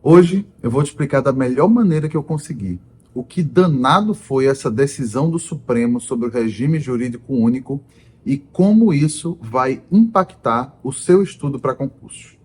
Hoje eu vou te explicar da melhor maneira que eu consegui o que danado foi essa decisão do Supremo sobre o regime jurídico único e como isso vai impactar o seu estudo para concursos.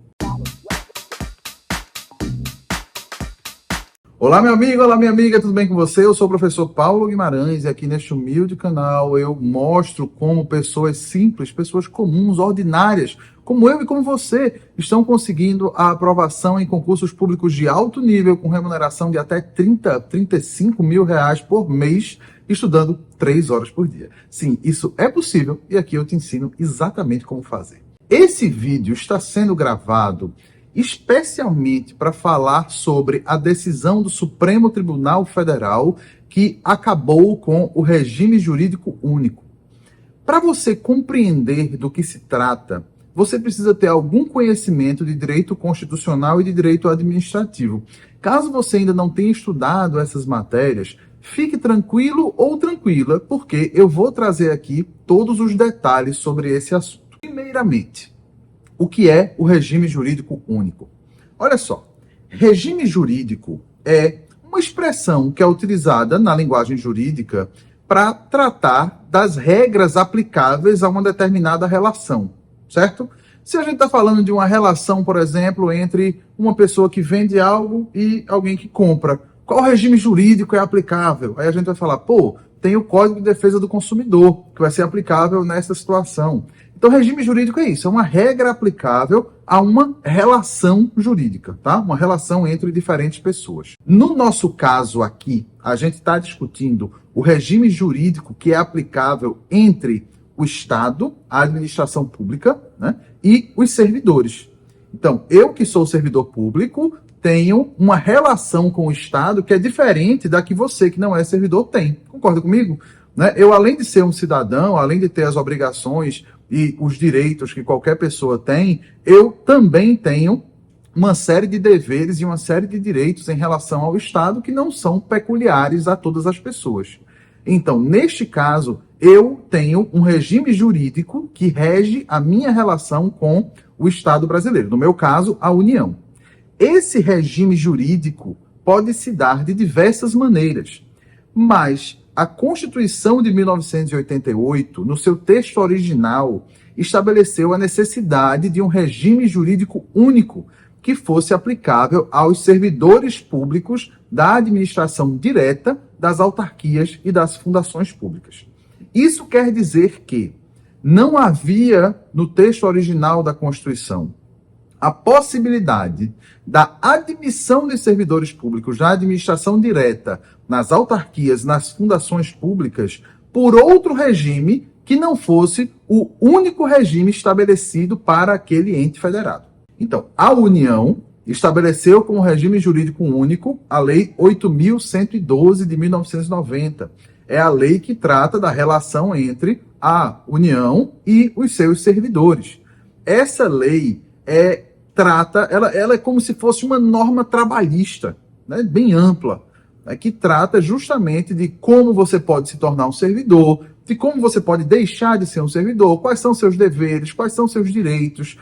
Olá, meu amigo, olá, minha amiga, tudo bem com você? Eu sou o professor Paulo Guimarães e aqui neste humilde canal eu mostro como pessoas simples, pessoas comuns, ordinárias, como eu e como você, estão conseguindo a aprovação em concursos públicos de alto nível com remuneração de até 35 mil reais por mês, estudando 3 horas por dia. Sim, isso é possível e aqui eu te ensino exatamente como fazer. Esse vídeo está sendo gravado especialmente para falar sobre a decisão do Supremo Tribunal Federal que acabou com o regime jurídico único. Para você compreender do que se trata, você precisa ter algum conhecimento de direito constitucional e de direito administrativo. Caso você ainda não tenha estudado essas matérias, fique tranquilo ou tranquila, porque eu vou trazer aqui todos os detalhes sobre esse assunto. Primeiramente, o que é o regime jurídico único? Olha só, regime jurídico é uma expressão que é utilizada na linguagem jurídica para tratar das regras aplicáveis a uma determinada relação, certo? Se a gente está falando de uma relação, por exemplo, entre uma pessoa que vende algo e alguém que compra, qual regime jurídico é aplicável? Aí a gente vai falar, tem o Código de Defesa do Consumidor, que vai ser aplicável nessa situação. Então, regime jurídico é isso, é uma regra aplicável a uma relação jurídica, tá? Uma relação entre diferentes pessoas. No nosso caso aqui, a gente está discutindo o regime jurídico que é aplicável entre o Estado, a administração pública, né, e os servidores. Então, eu que sou servidor público, tenho uma relação com o Estado que é diferente da que você, que não é servidor, tem. Concorda comigo? Né? Eu, além de ser um cidadão, além de ter as obrigações e os direitos que qualquer pessoa tem, eu também tenho uma série de deveres e uma série de direitos em relação ao Estado que não são peculiares a todas as pessoas. Então, neste caso, eu tenho um regime jurídico que rege a minha relação com o Estado brasileiro. No meu caso, a União. Esse regime jurídico pode se dar de diversas maneiras, mas a Constituição de 1988, no seu texto original, estabeleceu a necessidade de um regime jurídico único que fosse aplicável aos servidores públicos da administração direta, das autarquias e das fundações públicas. Isso quer dizer que não havia, no texto original da Constituição, a possibilidade da admissão de servidores públicos na administração direta, nas autarquias, nas fundações públicas, por outro regime que não fosse o único regime estabelecido para aquele ente federado. Então, a União estabeleceu como regime jurídico único a Lei 8.112 de 1990. É a lei que trata da relação entre a União e os seus servidores. Essa lei ela é como se fosse uma norma trabalhista, né, bem ampla, né, que trata justamente de como você pode se tornar um servidor, de como você pode deixar de ser um servidor, quais são seus deveres, quais são seus direitos,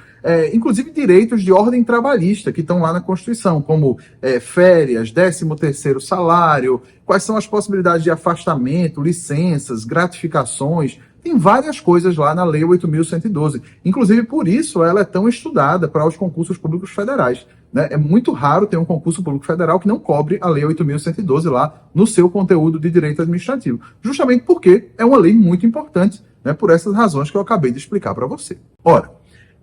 inclusive direitos de ordem trabalhista que estão lá na Constituição, como férias, 13º salário, quais são as possibilidades de afastamento, licenças, gratificações. Tem várias coisas lá na Lei 8.112. Inclusive, por isso, ela é tão estudada para os concursos públicos federais. Né? É muito raro ter um concurso público federal que não cobre a Lei 8.112 lá no seu conteúdo de direito administrativo. Justamente porque é uma lei muito importante, né? Por essas razões que eu acabei de explicar para você. Ora,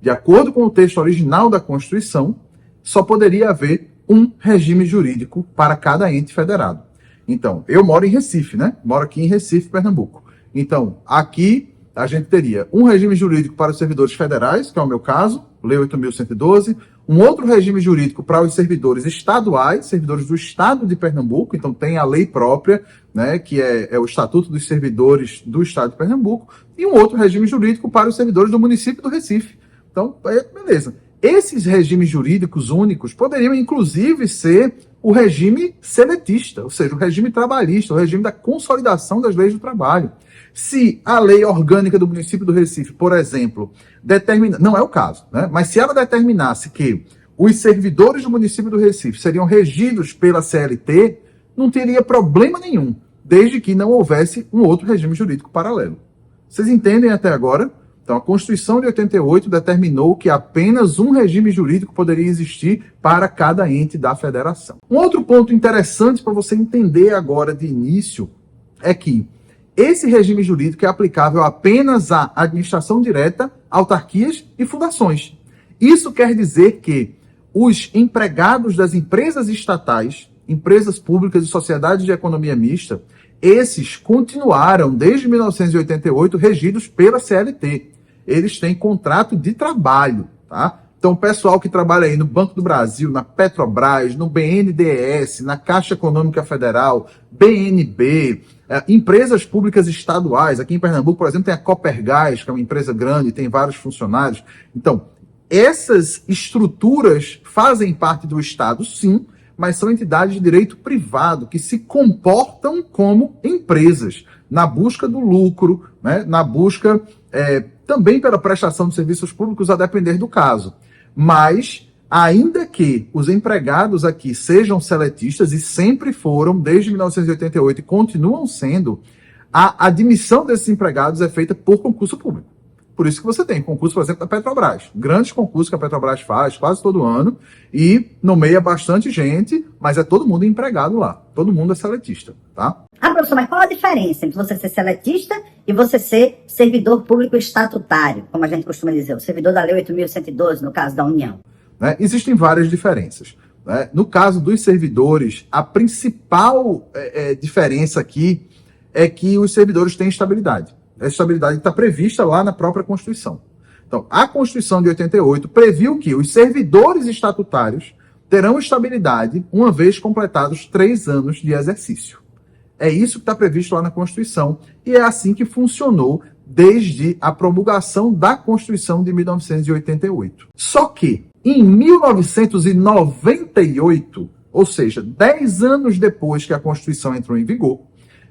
de acordo com o texto original da Constituição, só poderia haver um regime jurídico para cada ente federado. Então, eu moro em Recife, né? Moro aqui em Recife, Pernambuco. Então, aqui a gente teria um regime jurídico para os servidores federais, que é o meu caso, Lei 8.112, um outro regime jurídico para os servidores estaduais, servidores do Estado de Pernambuco, então tem a lei própria, né, que é o Estatuto dos Servidores do Estado de Pernambuco, e um outro regime jurídico para os servidores do município do Recife. Então, beleza. Esses regimes jurídicos únicos poderiam, inclusive, ser o regime seletista, ou seja, o regime trabalhista, o regime da consolidação das leis do trabalho. Se a lei orgânica do município do Recife, por exemplo, determina, não é o caso, né? Mas se ela determinasse que os servidores do município do Recife seriam regidos pela CLT, não teria problema nenhum, desde que não houvesse um outro regime jurídico paralelo. Vocês entendem até agora? Então, a Constituição de 88 determinou que apenas um regime jurídico poderia existir para cada ente da federação. Um outro ponto interessante para você entender agora de início é que esse regime jurídico é aplicável apenas à administração direta, autarquias e fundações. Isso quer dizer que os empregados das empresas estatais, empresas públicas e sociedades de economia mista, esses continuaram, desde 1988, regidos pela CLT. Eles têm contrato de trabalho, tá? Então, o pessoal que trabalha aí no Banco do Brasil, na Petrobras, no BNDES, na Caixa Econômica Federal, BNB, empresas públicas estaduais. Aqui em Pernambuco, por exemplo, tem a Copergás, que é uma empresa grande, tem vários funcionários. Então, essas estruturas fazem parte do Estado, sim, mas são entidades de direito privado que se comportam como empresas, na busca do lucro, né, na busca também pela prestação de serviços públicos, a depender do caso. Mas, ainda que os empregados aqui sejam seletistas, e sempre foram, desde 1988, e continuam sendo, a admissão desses empregados é feita por concurso público. Por isso que você tem concurso, por exemplo, da Petrobras. Grandes concursos que a Petrobras faz quase todo ano e nomeia bastante gente, mas é todo mundo empregado lá. Todo mundo é seletista, tá? Professor, mas qual a diferença entre você ser seletista e você ser servidor público estatutário, como a gente costuma dizer, o servidor da Lei 8.112, no caso da União? Existem várias diferenças. No caso dos servidores, a principal diferença aqui é que os servidores têm estabilidade. Essa estabilidade está prevista lá na própria Constituição. Então, a Constituição de 88 previu que os servidores estatutários terão estabilidade uma vez completados 3 anos de exercício. É isso que está previsto lá na Constituição e é assim que funcionou desde a promulgação da Constituição de 1988. Só que, em 1998, ou seja, 10 anos depois que a Constituição entrou em vigor,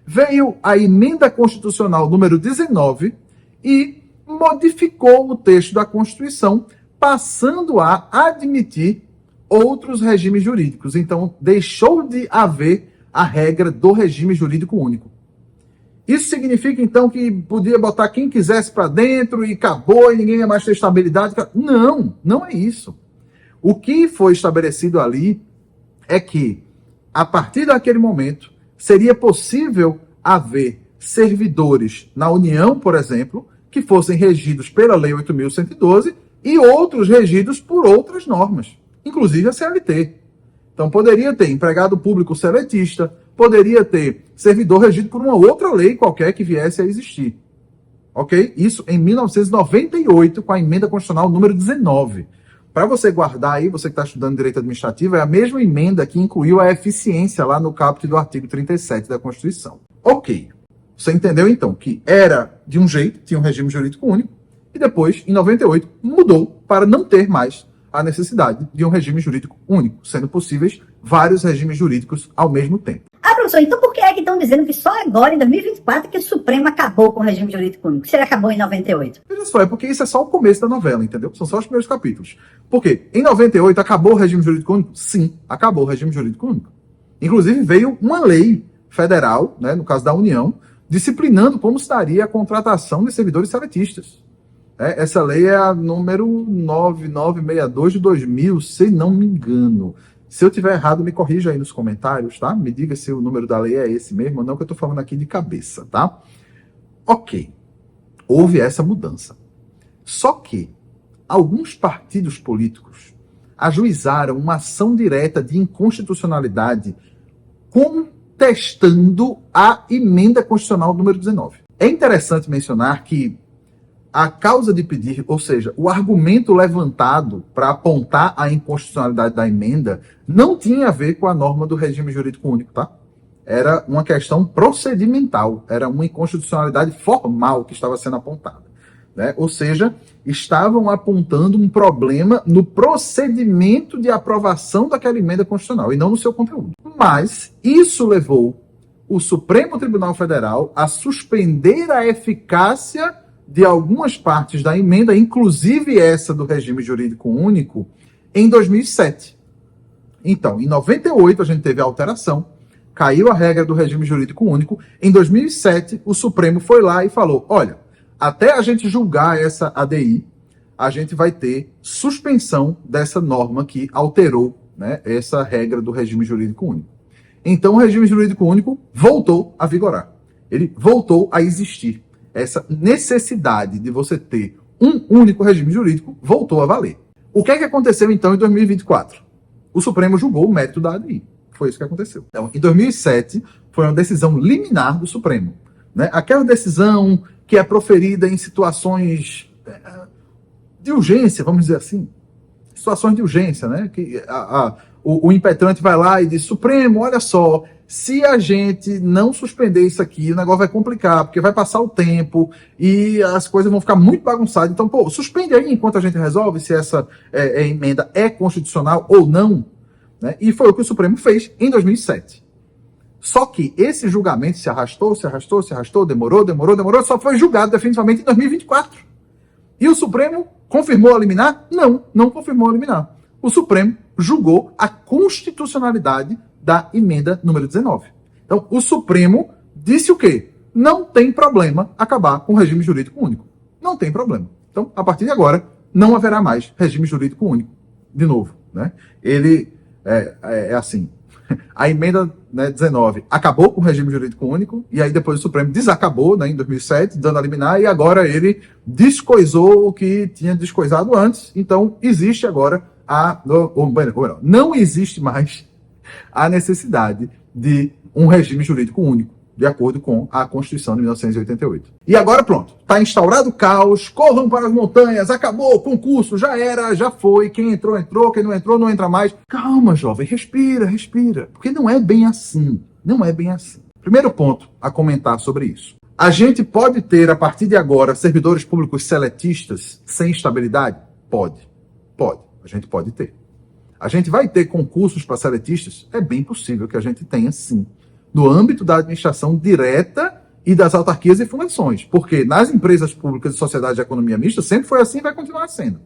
veio a Emenda Constitucional número 19 e modificou o texto da Constituição, passando a admitir outros regimes jurídicos. Então, deixou de haver a regra do regime jurídico único. Isso significa, então, que podia botar quem quisesse para dentro e acabou e ninguém ia mais ter estabilidade? Não, não é isso. O que foi estabelecido ali é que, a partir daquele momento, seria possível haver servidores na União, por exemplo, que fossem regidos pela Lei 8.112 e outros regidos por outras normas, inclusive a CLT. Então, poderia ter empregado público seletista, poderia ter servidor regido por uma outra lei qualquer que viesse a existir. Ok? Isso em 1998, com a Emenda Constitucional número 19. Para você guardar aí, você que está estudando direito administrativo, é a mesma emenda que incluiu a eficiência lá no caput do artigo 37 da Constituição. Ok. Você entendeu, então, que era de um jeito, tinha um regime jurídico único, e depois, em 98, mudou para não ter mais a necessidade de um regime jurídico único, sendo possíveis vários regimes jurídicos ao mesmo tempo. Professor, então por que é que estão dizendo que só agora, em 2024, que o Supremo acabou com o regime jurídico único? Se ele acabou em 98? Veja só, é porque isso é só o começo da novela, entendeu? São só os primeiros capítulos. Por quê? Em 98 acabou o regime jurídico único? Sim, acabou o regime jurídico único. Inclusive veio uma lei federal, né, no caso da União, disciplinando como se daria a contratação de servidores seletistas. Essa lei é a número 9962 de 2000, se não me engano. Se eu tiver errado, me corrija aí nos comentários, tá? Me diga se o número da lei é esse mesmo ou não, que eu estou falando aqui de cabeça, tá? Ok. Houve essa mudança. Só que alguns partidos políticos ajuizaram uma ação direta de inconstitucionalidade contestando a Emenda Constitucional número 19. É interessante mencionar que a causa de pedir, ou seja, o argumento levantado para apontar a inconstitucionalidade da emenda, não tinha a ver com a norma do regime jurídico único, tá? Era uma questão procedimental, era uma inconstitucionalidade formal que estava sendo apontada, né? Ou seja, estavam apontando um problema no procedimento de aprovação daquela emenda constitucional e não no seu conteúdo. Mas isso levou o Supremo Tribunal Federal a suspender a eficácia de algumas partes da emenda, inclusive essa do regime jurídico único, em 2007. Então, em 98 a gente teve a alteração, caiu a regra do regime jurídico único. Em 2007, o Supremo foi lá e falou, olha, até a gente julgar essa ADI, a gente vai ter suspensão dessa norma que alterou, né, essa regra do regime jurídico único. Então, o regime jurídico único voltou a vigorar. Ele voltou a existir. Essa necessidade de você ter um único regime jurídico voltou a valer. O que é que aconteceu, então, em 2024? O Supremo julgou o mérito da ADI. Foi isso que aconteceu. Então, em 2007, foi uma decisão liminar do Supremo, né? Aquela decisão que é proferida em situações de urgência, vamos dizer assim. Situações de urgência, né? Que o impetrante vai lá e diz, Supremo, olha só, se a gente não suspender isso aqui, o negócio vai complicar, porque vai passar o tempo e as coisas vão ficar muito bagunçadas. Então, pô, suspende aí enquanto a gente resolve se essa emenda é constitucional ou não. Né? E foi o que o Supremo fez em 2007. Só que esse julgamento se arrastou, demorou, só foi julgado definitivamente em 2024. E o Supremo confirmou a liminar? Não confirmou a liminar. O Supremo julgou a constitucionalidade da emenda número 19. Então, o Supremo disse o quê? Não tem problema acabar com o regime jurídico único. Não tem problema. Então, a partir de agora, não haverá mais regime jurídico único. De novo, né? Ele é assim. A emenda, né, 19 acabou com o regime jurídico único, e aí depois o Supremo desacabou, né, em 2007, dando a liminar, e agora ele descoisou o que tinha descoisado antes. Então, existe agora não existe mais a necessidade de um regime jurídico único, de acordo com a Constituição de 1988. E agora pronto, está instaurado o caos, corram para as montanhas, acabou o concurso, já era, já foi, quem entrou, entrou, quem não entrou, não entra mais. Calma, jovem, respira, porque não é bem assim, não é bem assim. Primeiro ponto a comentar sobre isso. A gente pode ter, a partir de agora, servidores públicos seletistas sem estabilidade? Pode, a gente pode ter. A gente vai ter concursos para seletistas? É bem possível que a gente tenha, sim. No âmbito da administração direta e das autarquias e fundações. Porque nas empresas públicas e sociedades de economia mista sempre foi assim e vai continuar sendo.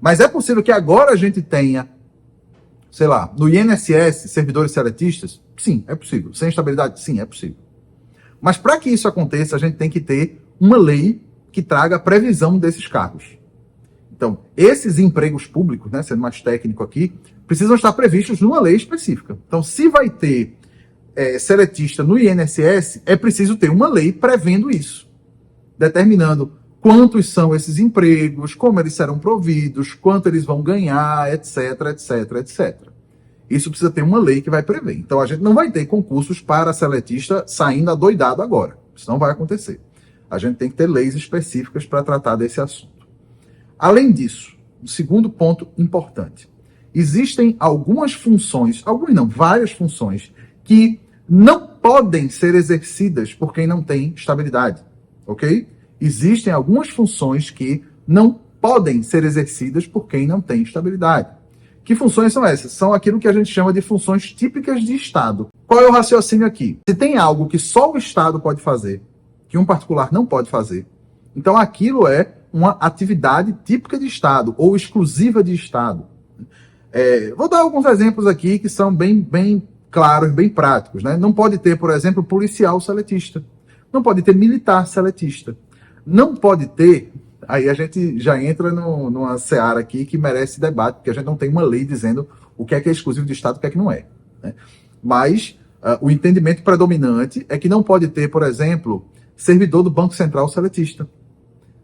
Mas é possível que agora a gente tenha, sei lá, no INSS, servidores seletistas? Sim, é possível. Sem estabilidade? Sim, é possível. Mas para que isso aconteça, a gente tem que ter uma lei que traga a previsão desses cargos. Então, esses empregos públicos, né, sendo mais técnico aqui, precisam estar previstos numa lei específica. Então, se vai ter seletista no INSS, é preciso ter uma lei prevendo isso, determinando quantos são esses empregos, como eles serão providos, quanto eles vão ganhar, etc. Isso precisa ter uma lei que vai prever. Então, a gente não vai ter concursos para seletista saindo adoidado agora. Isso não vai acontecer. A gente tem que ter leis específicas para tratar desse assunto. Além disso, o segundo ponto importante. Existem várias funções que não podem ser exercidas por quem não tem estabilidade, ok? Existem algumas funções que não podem ser exercidas por quem não tem estabilidade. Que funções são essas? São aquilo que a gente chama de funções típicas de Estado. Qual é o raciocínio aqui? Se tem algo que só o Estado pode fazer, que um particular não pode fazer, então aquilo é uma atividade típica de Estado ou exclusiva de Estado. Vou dar alguns exemplos aqui que são bem claros, bem práticos, né? Não pode ter, por exemplo, policial seletista. Não pode ter militar seletista. Não pode ter... Aí a gente já entra numa seara aqui que merece debate, porque a gente não tem uma lei dizendo o que é exclusivo de Estado e o que é que não é. Né? Mas o entendimento predominante é que não pode ter, por exemplo, servidor do Banco Central seletista.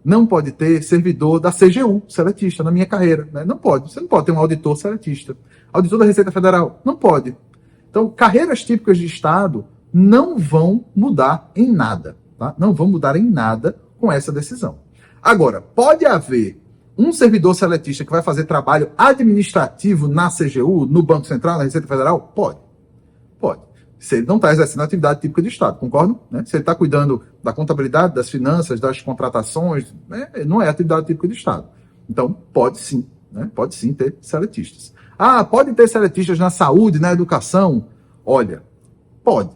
Não pode ter servidor da CGU seletista na minha carreira. Né? Não pode. Você não pode ter um auditor seletista. Auditor da Receita Federal. Não pode. Então, carreiras típicas de Estado não vão mudar em nada. Tá? Não vão mudar em nada com essa decisão. Agora, pode haver um servidor seletista que vai fazer trabalho administrativo na CGU, no Banco Central, na Receita Federal? Pode. Se ele não está exercendo atividade típica de Estado, concordam? Né? Se ele está cuidando da contabilidade, das finanças, das contratações, né? Não é atividade típica de Estado. Então, pode sim, né? Pode sim ter seletistas. Pode ter seletistas na saúde, na educação? Olha, pode.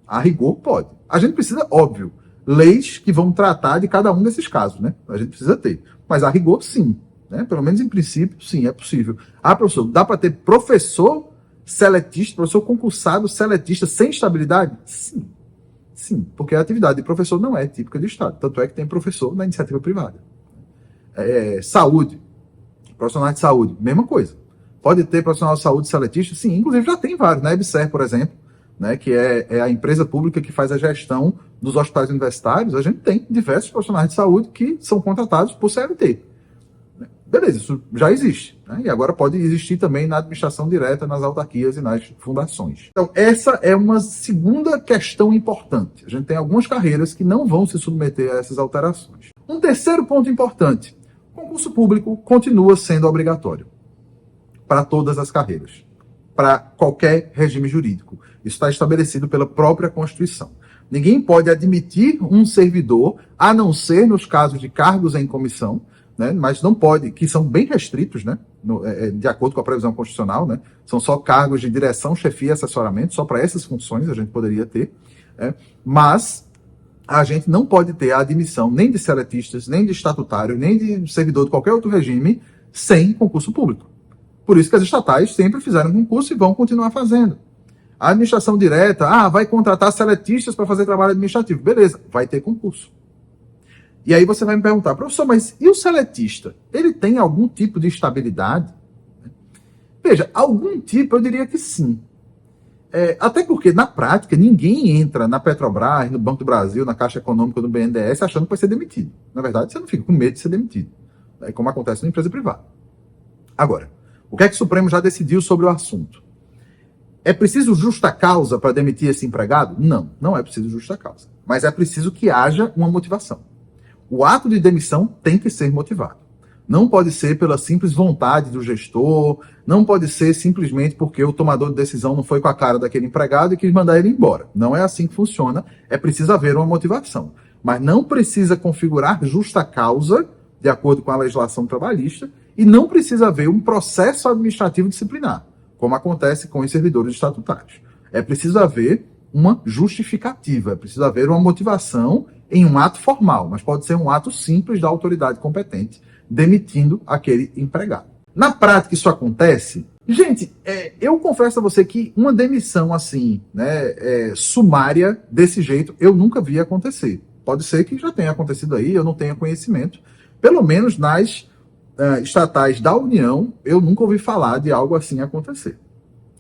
A rigor, pode. A gente precisa, óbvio, leis que vão tratar de cada um desses casos, né? A gente precisa ter. Mas a rigor, sim. né? Pelo menos em princípio, sim, é possível. Ah, professor, dá para ter professor seletista, professor concursado seletista sem estabilidade? Sim. Sim, porque a atividade de professor não é típica de Estado. Tanto é que tem professor na iniciativa privada. Saúde, profissionais de saúde, mesma coisa. Pode ter profissional de saúde seletista? Sim, inclusive já tem vários. Na EBSER, por exemplo, né, que é a empresa pública que faz a gestão dos hospitais universitários, a gente tem diversos profissionais de saúde que são contratados por CLT. Beleza, isso já existe, né? E agora pode existir também na administração direta, nas autarquias e nas fundações. Então, essa é uma segunda questão importante. A gente tem algumas carreiras que não vão se submeter a essas alterações. Um terceiro ponto importante: o concurso público continua sendo obrigatório para todas as carreiras, para qualquer regime jurídico. Isso está estabelecido pela própria Constituição. Ninguém pode admitir um servidor, a não ser nos casos de cargos em comissão, né, mas não pode, que são bem restritos, né, de acordo com a previsão constitucional, né, são só cargos de direção, chefia e assessoramento, só para essas funções a gente poderia ter, mas a gente não pode ter a admissão nem de seletistas, nem de estatutário, nem de servidor de qualquer outro regime sem concurso público. Por isso que as estatais sempre fizeram concurso e vão continuar fazendo. A administração direta, vai contratar seletistas para fazer trabalho administrativo. Beleza, vai ter concurso. E aí você vai me perguntar, professor, mas e o seletista? Ele tem algum tipo de estabilidade? Veja, algum tipo eu diria que sim. Até porque, na prática, ninguém entra na Petrobras, no Banco do Brasil, na Caixa Econômica, no BNDES, achando que vai ser demitido. Na verdade, você não fica com medo de ser demitido, como acontece na empresa privada. Agora, o que é que o Supremo já decidiu sobre o assunto? É preciso justa causa para demitir esse empregado? Não, não é preciso justa causa. Mas é preciso que haja uma motivação. O ato de demissão tem que ser motivado. Não pode ser pela simples vontade do gestor, não pode ser simplesmente porque o tomador de decisão não foi com a cara daquele empregado e quis mandar ele embora. Não é assim que funciona, é preciso haver uma motivação. Mas não precisa configurar justa causa, de acordo com a legislação trabalhista, e não precisa haver um processo administrativo disciplinar, como acontece com os servidores estatutários. É preciso haver uma justificativa, é preciso haver uma motivação em um ato formal, mas pode ser um ato simples da autoridade competente, demitindo aquele empregado. Na prática, isso acontece? Gente, eu confesso a você que uma demissão assim, né, sumária, desse jeito, eu nunca vi acontecer. Pode ser que já tenha acontecido aí, eu não tenha conhecimento. Pelo menos nas estatais da União, eu nunca ouvi falar de algo assim acontecer.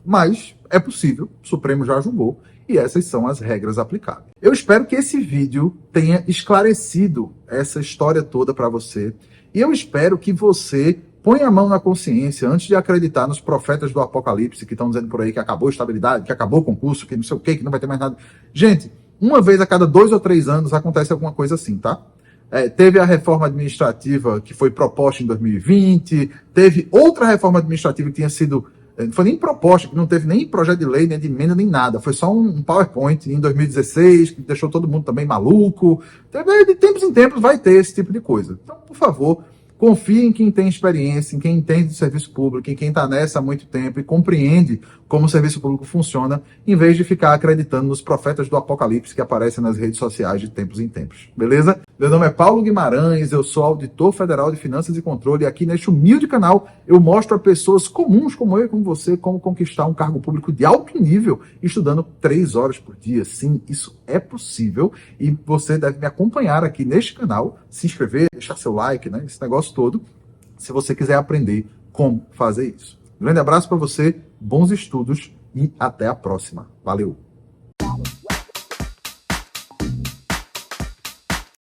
Mas é possível, o Supremo já julgou, e essas são as regras aplicáveis. Eu espero que esse vídeo tenha esclarecido essa história toda para você, e eu espero que você ponha a mão na consciência antes de acreditar nos profetas do apocalipse que estão dizendo por aí que acabou a estabilidade, que acabou o concurso, que não sei o quê, que não vai ter mais nada. Gente, uma vez a cada 2 ou 3 anos acontece alguma coisa assim, tá? Teve a reforma administrativa que foi proposta em 2020, teve outra reforma administrativa que tinha sido, não foi nem proposta, que não teve nem projeto de lei, nem de emenda, nem nada, foi só um PowerPoint em 2016, que deixou todo mundo também maluco. De tempos em tempos vai ter esse tipo de coisa. Então, por favor, confie em quem tem experiência, em quem entende do serviço público, em quem está nessa há muito tempo e compreende como o serviço público funciona, em vez de ficar acreditando nos profetas do apocalipse que aparecem nas redes sociais de tempos em tempos. Beleza? Meu nome é Paulo Guimarães, eu sou auditor federal de Finanças e Controle e aqui neste humilde canal eu mostro a pessoas comuns como eu e como você como conquistar um cargo público de alto nível estudando 3 horas por dia. Sim, isso é possível e você deve me acompanhar aqui neste canal, se inscrever, deixar seu like, né, esse negócio todo, se você quiser aprender como fazer isso. Grande abraço para você, bons estudos e até a próxima. Valeu!